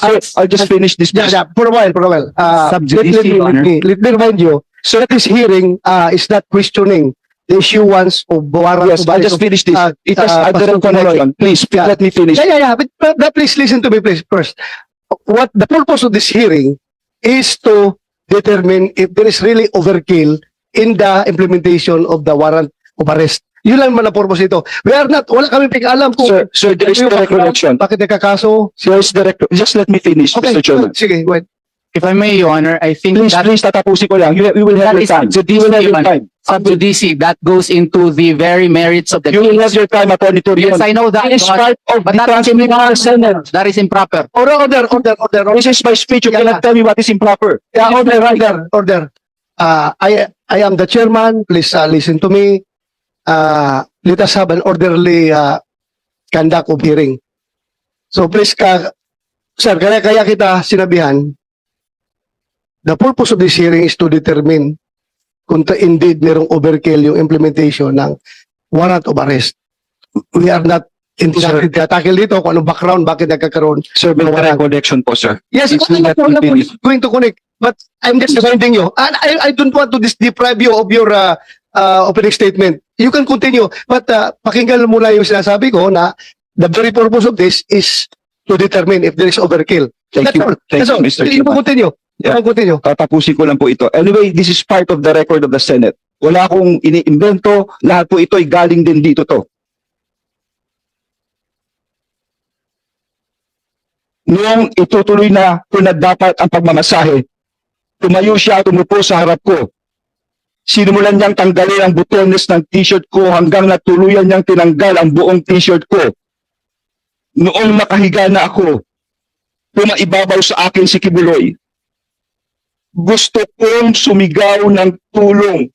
I'll just finish this. Yeah, for a while. Sub judice, Your Honor. Let me remind you, so that this hearing is not questioning the issuance of warrant. Yes, I'll just finish this. It has a direct Pastor Kibuloy. connection. Please, let me finish. Yeah. But please listen to me, please, first. What the purpose of this hearing is to determine if there is really overkill in the implementation of the warrant of arrest. Yun lang man ang purpose ito. Wala kami pag-alam kung Sir, there is direct connection. bakit nagkakaso. There is direct. Just let me finish, Okay, Mr. Chairman. sige, wait. If I may, Your Honor, I think Please, tatapusin ko lang. You will have that your is time. sub You will have judice, your Your Honor. time. Sub judice, that goes into the very merits of the You will have case. your time, Attorney Torion. Yes, I know that, It is but part of but the that is transmitting of the Senate. that is improper. Order. This is my speech. You Yeah. cannot tell me what is improper. Yeah, order. I am the chairman. Please listen to me. Let us have an orderly conduct of hearing. So please, sir, kaya kita sinabihan, the purpose of this hearing is to determine kung indeed merong overkill yung implementation ng warrant of arrest. We are not tackle dito kung anong background, bakit nagkakaroon. Sir, may direct connection po, sir. Yes, Please I'm let me finish. going to connect. But I'm just reminding you, and I don't want to deprive you of your opening statement. You can continue, but pakinggan muna yung sinasabi ko na the very purpose of this is to determine if there is overkill. Thank you. Thank you, Mr. You Chairman. continue. Yeah. You continue. Tatapusin ko lang po ito. Anyway, this is part of the record of the Senate. Wala akong iniimbento. Lahat po ito ay galing din dito to. Noong itutuloy na kung na dapat ang pagmamasahe, tumayo siya at umupo sa harap ko. Sinimulan niyang tanggalin ang butones ng t-shirt ko hanggang natuluyan niyang tinanggal ang buong t-shirt ko. Noong nakahiga na ako, pumaibabaw sa akin si Kibuloy. Gusto kong sumigaw ng tulong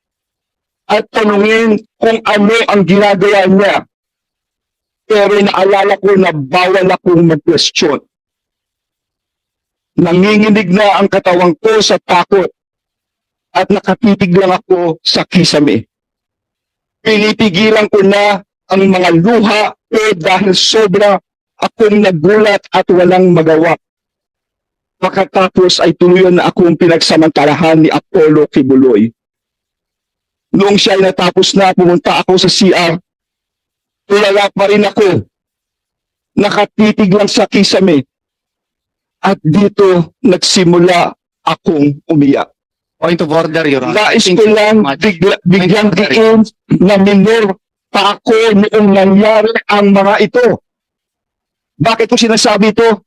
at tanungin kung ano ang ginagawa niya. Pero naalala ko na bawal akong mag-question. Nanginginig na ang katawang ko sa takot at nakatitig lang ako sa kisame. Pinipigilan ko na ang mga luha dahil sobra akong nagulat at walang magawa. Pagkatapos ay tuluyan na akong pinagsamantalahan ni Apollo Kibuloy. Noong siya ay natapos na, pumunta ako sa CR. Tulala pa rin ako. Nakatitig lang sa kisame. At dito nagsimula akong umiyak. Point of order, Your Honor. Nais Thank ko you lang very much. biglang diin na minor pa ako noong nangyari ang mga ito. Bakit ko sinasabi ito?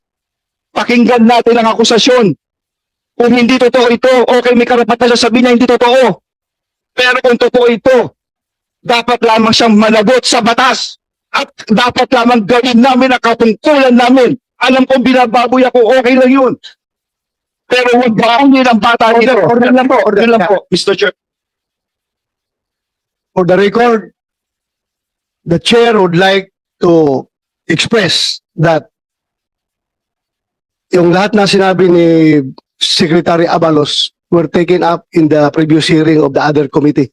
Pakinggan natin ang akusasyon. Kung hindi totoo ito, okay, may karapatan sa sabihin na hindi totoo. Pero kung totoo ito, dapat lamang siyang managot sa batas. At dapat lamang gawin namin ang katungkulan namin. Alam kong binababoy ako, okay lang yun. Pero huwag bangin ang bata nito. Order lang po, order Yun lang po, Mr. Chair. For the record, the chair would like to express that yung lahat na sinabi ni Secretary Abalos were taken up in the previous hearing of the other committee.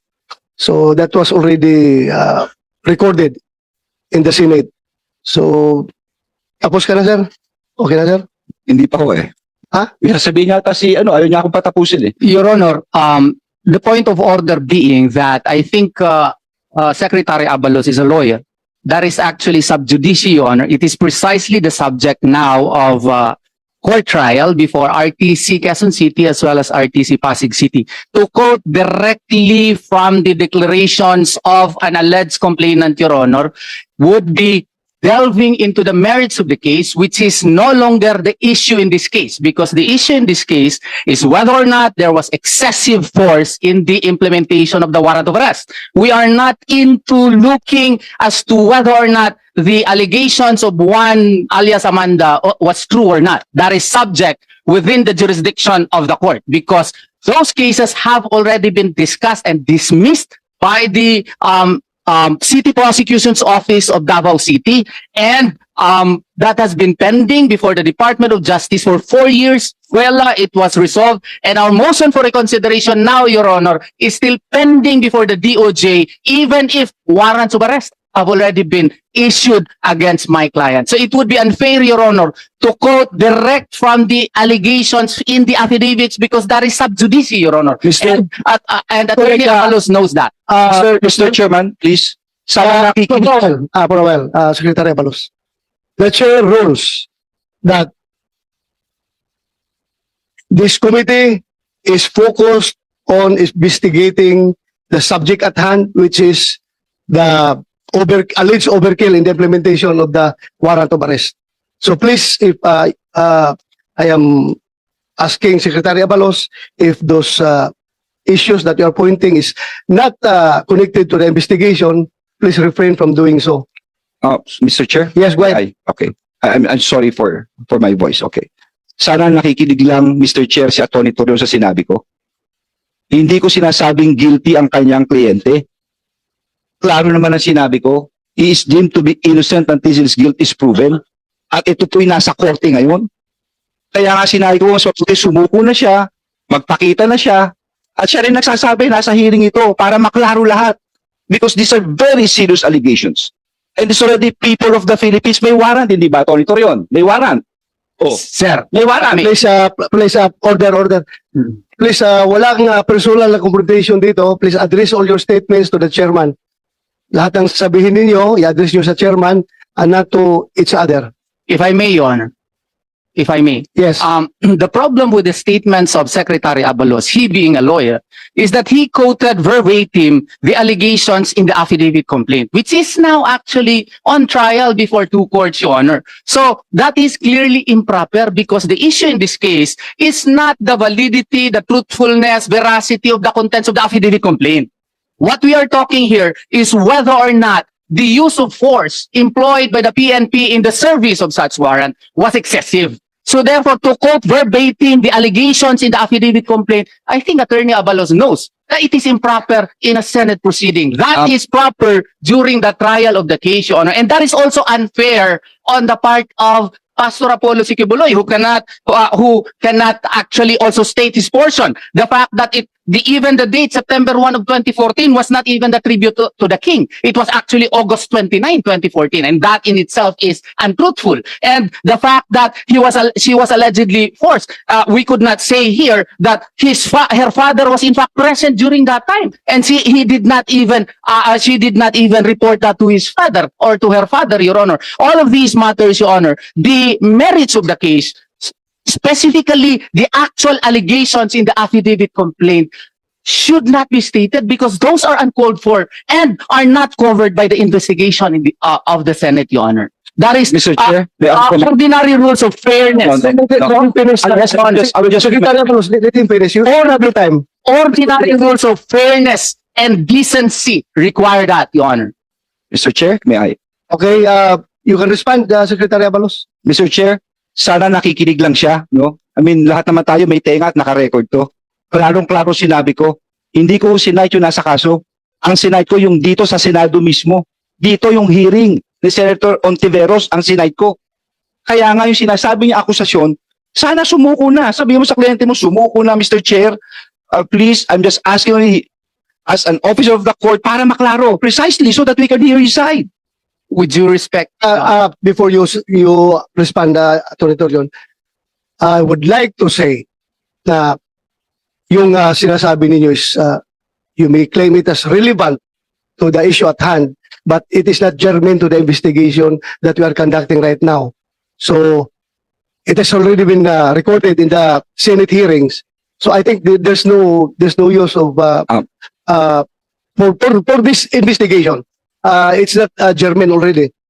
So that was already recorded in the Senate. So, tapos ka na, sir? Okay na, sir? Hindi pa ko eh. Ha? Sabihin niya ata si, ayaw niya akong patapusin eh. Your Honor, the point of order being that I think Secretary Abalos is a lawyer. That is actually sub judice, Your Honor. It is precisely the subject now of court trial before RTC Quezon City as well as RTC Pasig City. To quote directly from the declarations of an alleged complainant, Your Honor, would be delving into the merits of the case, which is no longer the issue in this case, because the issue in this case is whether or not there was excessive force in the implementation of the warrant of arrest. We are not into looking as to whether or not the allegations of one alias Amanda was true or not. That is subject within the jurisdiction of the court, because those cases have already been discussed and dismissed by the City Prosecution's Office of Davao City, and that has been pending before the Department of Justice for 4 years. Well, it was resolved, and our motion for reconsideration now, Your Honor, is still pending before the DOJ, even if warrants of arrest have already been issued against my client. So it would be unfair, Your Honor, to quote direct from the allegations in the affidavits because that is sub judice, Your Honor. Mr. And Attorney Avalos knows that. Mr. Chairman, please. Sana nakikinig. Secretary Abalos. The chair rules that this committee is focused on investigating the subject at hand, which is the alleged overkill in the implementation of the warrant of arrest. So please, if I am asking Secretary Abalos if those issues that you are pointing is not connected to the investigation, please refrain from doing so. Mr. Chair? Yes, go ahead. Ay, okay. I'm sorry for my voice. Okay. Sana nakikinig lang, Mr. Chair, si Atty. Torreon sa sinabi ko. Hindi ko sinasabing guilty ang kanyang kliyente. Klaro naman ang sinabi ko. He is deemed to be innocent until his guilt is proven. At ito po'y nasa korte ngayon. Kaya nga sinabi ko, sumuko na siya, magpakita na siya, at siya rin nagsasabi, nasa hearing ito, para maklaro lahat. Because these are very serious allegations. And it's already people of the Philippines may warrant, hindi ba, Atty. Torreon? May warrant. Oh, Sir, may warrant. Please, order. Please, walang personal na confrontation dito. Please address all your statements to the chairman. Lahat ng sabihin ninyo, i-address nyo sa chairman and not to each other. if I may, Your Honor, if I may. Yes. The problem with the statements of Secretary Abalos, he being a lawyer, is that he quoted verbatim the allegations in the affidavit complaint, which is now actually on trial before two courts, Your Honor. So that is clearly improper because the issue in this case is not the validity, the truthfulness, veracity of the contents of the affidavit complaint. What we are talking here is whether or not the use of force employed by the PNP in the service of such warrant was excessive. So therefore, to quote verbatim the allegations in the affidavit complaint, I think Attorney Abalos knows that it is improper in a Senate proceeding. That is proper during the trial of the case, Your Honor. And that is also unfair on the part of Pastor Apollo Sikibuloy, who cannot actually also state his portion. The fact that even the date September 1 of 2014 was not even the tribute to the king. It was actually August 29, 2014, and that in itself is untruthful. And the fact that she was allegedly forced, we could not say here that her father was in fact present during that time, and she did not even report that to his father or to her father, Your Honor. All of these matters, Your Honor, the merits of the case, specifically the actual allegations in the affidavit complaint, should not be stated because those are uncalled for and are not covered by the investigation in of the Senate, Your Honor. That is Mr. Chair, ordinary rules of fairness. I will just Secretary Abalos, let him finish. You all have your time. Ordinary rules of fairness and decency require that, Your Honor. Mr. Chair, may I? Okay, you can respond, Secretary Abalos. Mr. Chair, sana nakikinig lang siya, no? I mean, lahat naman tayo may tenga at naka-record to. Klarong-klaro sinabi ko, hindi ko sinite yung nasa kaso. Ang sinite ko yung dito sa Senado mismo. Dito yung hearing ni Senator Ontiveros ang sinite ko. Kaya nga yung sinasabi niya akusasyon, sana sumuko na. Sabihin mo sa kliyente mo, sumuko na, Mr. Chair. Please, I'm just asking only as an officer of the court para maklaro. Precisely so that we can hear his side. With due respect, Before you respond, Atty. Torreon, I would like to say na yung sinasabi ninyo is you may claim it as relevant to the issue at hand, but it is not germane to the investigation that we are conducting right now. So it has already been recorded in the Senate hearings. So I think there's no use of for this investigation. It's not germane already.